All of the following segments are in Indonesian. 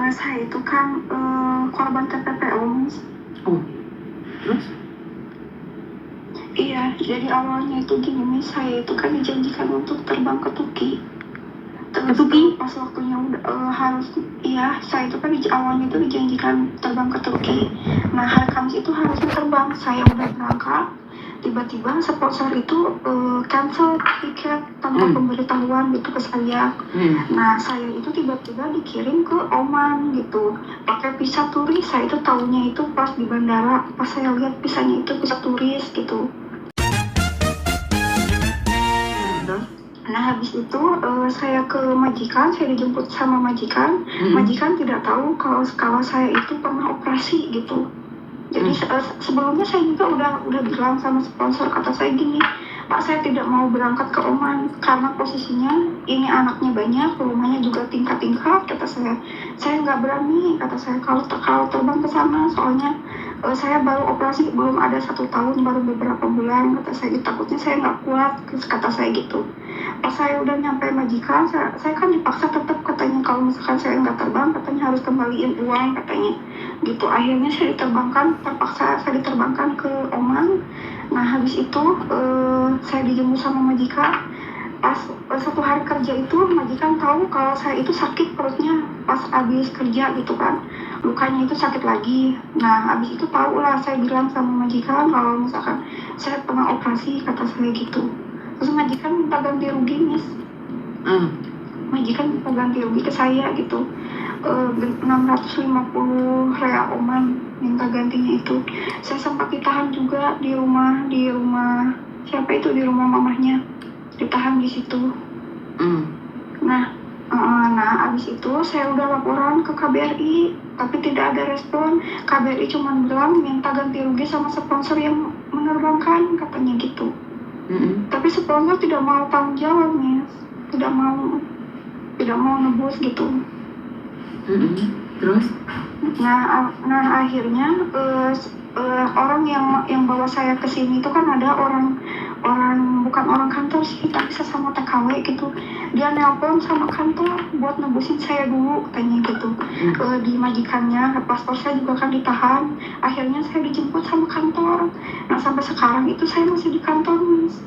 Saya itu kan korban TPPO, Mas. Oh, terus? Iya, jadi awalnya itu gini, Mas. Saya itu kan dijanjikan untuk terbang ke Turki. Terus Turki? pas waktunya udah harus, iya, saya itu kan awalnya itu dijanjikan terbang ke Turki. Nah, hari Kamis itu harusnya terbang. Saya udah berangkat, tiba-tiba sponsor itu cancel tiket tanpa pemberitahuan gitu ke saya. Nah, saya itu tiba-tiba dikirim ke Oman gitu, pakai visa turis. Saya itu tahunya itu pas di bandara, pas saya lihat visanya itu visa turis gitu. Nah, habis itu saya ke majikan, saya dijemput sama majikan. Majikan tidak tahu kalau saya itu pernah operasi gitu. Jadi sebelumnya saya juga udah bilang sama sponsor, kata saya gini, Pak, saya tidak mau berangkat ke Oman karena posisinya ini anaknya banyak, rumahnya juga tingkat-tingkat, kata saya nggak berani, kata saya kalau terbang ke sana, soalnya saya baru operasi belum ada 1 tahun, baru beberapa bulan, kata saya, takutnya saya nggak kuat, kata saya gitu. Pas saya udah nyampe majikan, saya kan dipaksa tetap, katanya kalau misalkan saya nggak terbang, katanya harus kembaliin uang, katanya gitu. Akhirnya saya terpaksa saya diterbangkan ke Oman. Nah, habis itu saya dijemput sama majikan. Pas 1 hari kerja itu majikan tahu kalau saya itu sakit perutnya pas habis kerja gitu kan, lukanya itu sakit lagi. Nah, habis itu tahu lah, saya bilang sama majikan kalau misalkan saya pernah operasi, kata saya gitu. Terus majikan minta ganti rugi, Miss. Majikan minta ganti rugi ke saya gitu, 650 real Oman minta gantinya itu. Saya sempat ditahan juga di rumah siapa itu, di rumah mamahnya, ditahan di situ. Nah, abis itu saya udah laporan ke KBRI, tapi tidak ada respon. KBRI cuma bilang minta ganti rugi sama sponsor yang menerbangkan, katanya gitu. Tapi sponsor tidak mau tanggung jawab, Miss. Tidak mau nebus gitu. Terus? Nah, akhirnya orang yang bawa saya ke sini itu kan ada orang bukan orang kantor sih, tapi sesama TKW gitu. Dia nelpon sama kantor buat nebusin saya dulu, katanya gitu. Di majikannya, paspor saya juga kan ditahan. Akhirnya saya dijemput sama kantor. Nah, sampai sekarang itu saya masih di kantor, Miss.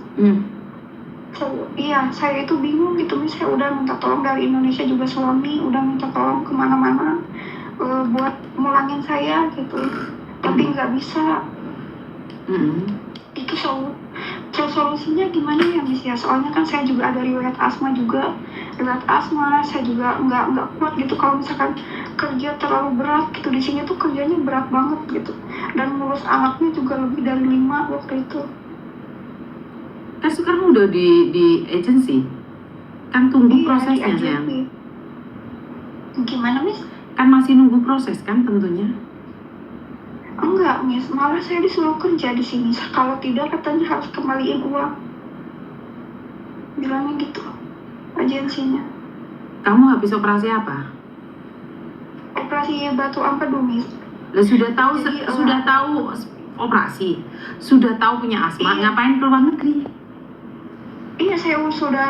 Iya, saya itu bingung gitu, Miss. Saya udah minta tolong dari Indonesia juga, suami udah minta tolong kemana-mana buat mulangin saya gitu, tapi nggak bisa. Itu solusinya gimana ya, Miss ya? Soalnya kan saya juga ada riwayat asma saya juga nggak kuat gitu kalau misalkan kerja terlalu berat gitu. Di sini tuh kerjanya berat banget gitu, dan ngurus anaknya juga lebih dari 5 waktu itu. Kan sekarang udah di agency, kan tunggu prosesnya, sayang. Gimana, Miss? Kan masih nunggu proses kan tentunya. Enggak, Miss, malah saya disuruh kerja di sini. Kalau tidak, katanya harus kembaliin uang. Bilangnya gitu, agensinya. Kamu habis operasi apa? Operasi batu empedu, Miss. Lah sudah tahu. Jadi, sudah tahu operasi, sudah tahu punya asma, ngapain ke luar negeri? Iya, saya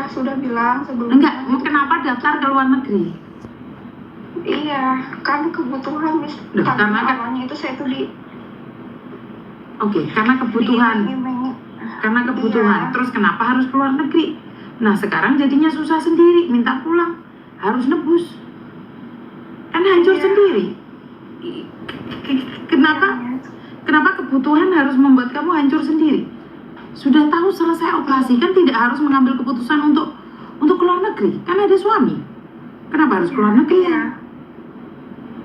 sudah bilang sebelumnya. Enggak, kenapa daftar ke luar negeri? Iya, kan kebutuhan, Miss. Karena awalnya itu saya tuh karena kebutuhan. Karena kebutuhan. Iya. Terus kenapa harus ke luar negeri? Nah, sekarang jadinya susah sendiri, minta pulang, harus nebus. Kan hancur sendiri. Kenapa kebutuhan harus membuat kamu hancur sendiri? Sudah tahu selesai operasi, kan tidak harus mengambil keputusan untuk ke luar negeri. Kan ada suami. Kenapa harus ke luar negeri?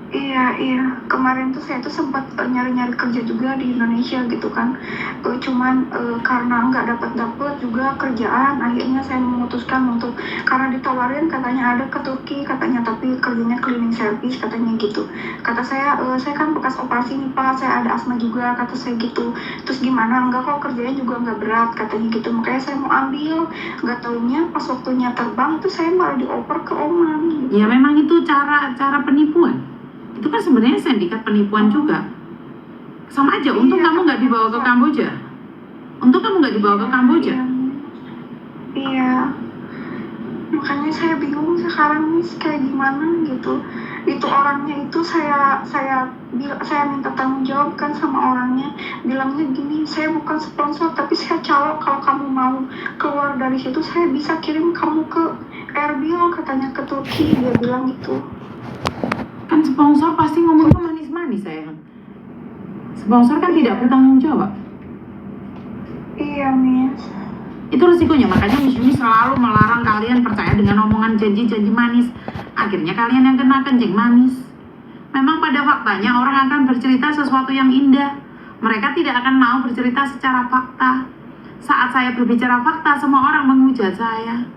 Iya. Kemarin tuh saya tuh sempat nyari-nyari kerja juga di Indonesia gitu kan. Cuman karena nggak dapat juga kerjaan, akhirnya saya memutuskan untuk, karena ditawarin katanya ada ke Turki katanya, tapi kerjanya cleaning service katanya gitu. Kata saya kan bekas operasi nih, Pak, saya ada asma juga, kata saya gitu. Terus gimana? Enggak kok, kerjanya juga nggak berat katanya gitu. Makanya saya mau ambil. Nggak taunya pas waktunya terbang itu saya malah dioper ke Oman gitu. Ya memang itu cara penipuan. Itu kan sebenarnya sindikat penipuan juga. Sama aja, untung kamu nggak dibawa ke Kamboja. Untung kamu nggak dibawa ke Kamboja. Iya. Makanya saya bingung sekarang nih kayak gimana gitu. Itu orangnya itu saya minta tanggung jawab kan sama orangnya, bilangnya gini, saya bukan sponsor tapi saya calo, kalau kamu mau keluar dari situ saya bisa kirim kamu ke Erbil, katanya ke Turki, dia bilang gitu. Kan sponsor pasti ngomongnya manis-manis sayang. Sponsor kan tidak bertanggung jawab. Iya Miss. Itu resikonya, makanya Miss Yuni selalu melarang kalian percaya dengan omongan janji-janji manis. Akhirnya kalian yang kena kencing manis. Memang pada faktanya orang akan bercerita sesuatu yang indah. Mereka tidak akan mau bercerita secara fakta. Saat saya berbicara fakta, semua orang menghujat saya.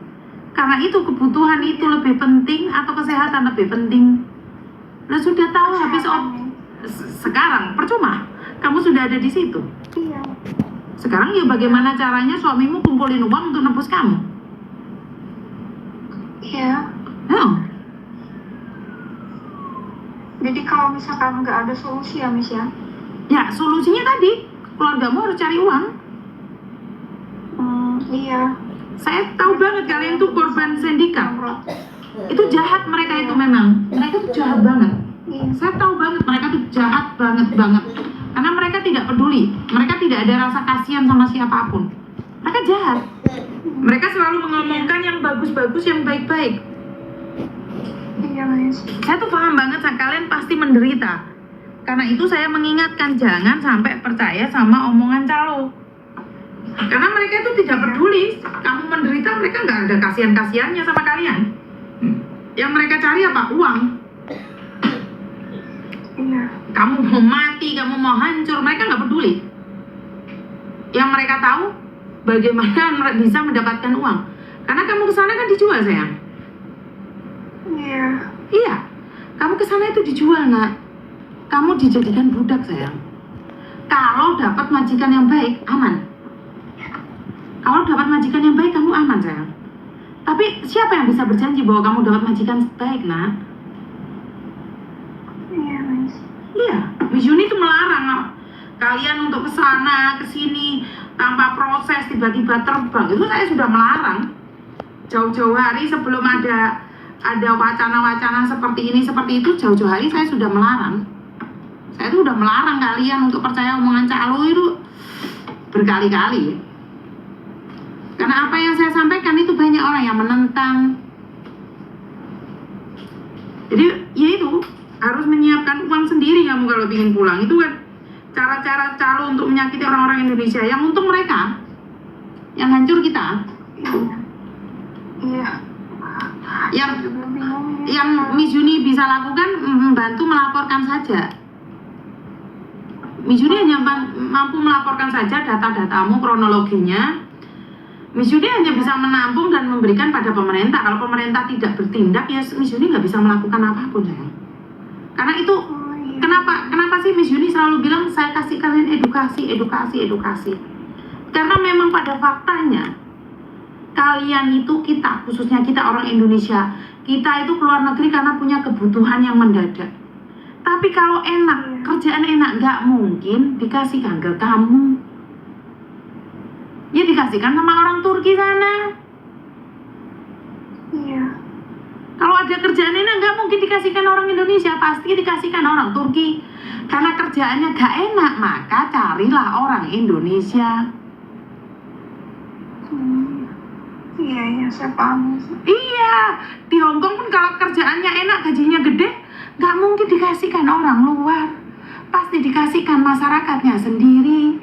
Karena itu kebutuhan itu lebih penting atau kesehatan lebih penting. Nah sudah tahu habis sekarang percuma. Kamu sudah ada di situ. Iya. Sekarang ya bagaimana caranya suamimu kumpulin uang untuk nebus kamu? Iya. Jadi kalau misalkan nggak ada solusi ya Miss ya? Ya solusinya tadi, keluargamu harus cari uang. Iya. Saya tahu banget kalian tuh korban sindikat. Itu jahat mereka itu memang. Mereka tuh jahat banget. Iya. Saya tahu banget mereka tuh jahat banget. Karena mereka tidak peduli. Mereka tidak ada rasa kasihan sama siapapun. Mereka jahat. Mereka selalu mengomongkan yang bagus-bagus, yang baik-baik. Iya Miss. Saya tuh paham banget, kalian pasti menderita. Karena itu saya mengingatkan, jangan sampai percaya sama omongan calo. Karena mereka itu tidak peduli. Kamu menderita, mereka nggak ada kasihan-kasihannya sama kalian. Yang mereka cari apa? Uang. Iya. Kamu mau mati, kamu mau hancur, mereka nggak peduli. Yang mereka tahu bagaimana bisa mendapatkan uang. Karena kamu kesana kan dijual sayang. Iya. Iya, kamu kesana itu dijual nak. Kamu dijadikan budak sayang. Kalau dapat majikan yang baik, aman. Kalau dapat majikan yang baik, kamu aman sayang. Tapi siapa yang bisa berjanji bahwa kamu dapat majikan baik nak? Iya Miss. Iya, Miss Yuni itu melarang kalian untuk kesana, kesini tanpa proses tiba-tiba terbang. Itu saya sudah melarang jauh-jauh hari sebelum ada wacana-wacana seperti ini, seperti itu. Jauh-jauh hari saya sudah melarang. Saya itu udah melarang kalian untuk percaya omongan calo itu berkali-kali. Karena apa yang saya sampaikan itu banyak orang yang menentang. Jadi ya itu harus menyiapkan uang sendiri kamu kalau ingin pulang. Itu kan cara-cara calo untuk menyakiti orang-orang Indonesia. Yang untung mereka, yang hancur kita. Iya. Yang Miss Yuni bisa lakukan membantu melaporkan saja. Miss Yuni hanya mampu melaporkan saja data-datamu, kronologinya. Miss Yuni hanya bisa menampung dan memberikan pada pemerintah. Kalau pemerintah tidak bertindak, ya Miss Yuni nggak bisa melakukan apapun sayang. Karena itu kenapa sih Miss Yuni selalu bilang saya kasih kalian edukasi. Karena memang pada faktanya kalian itu, kita khususnya kita orang Indonesia, kita itu keluar negeri karena punya kebutuhan yang mendadak. Tapi kalau enak, kerjaan enak, nggak mungkin dikasihkan ke kamu. Ya dikasihkan sama orang Turki sana. Iya. Kalau ada kerjaan enak nggak mungkin dikasihkan orang Indonesia, pasti dikasihkan orang Turki. Karena kerjaannya nggak enak, maka carilah orang Indonesia. Iya, saya paham. Iya, di Hongkong pun kalau kerjaannya enak, gajinya gede, nggak mungkin dikasihkan orang luar. Pasti dikasihkan masyarakatnya sendiri.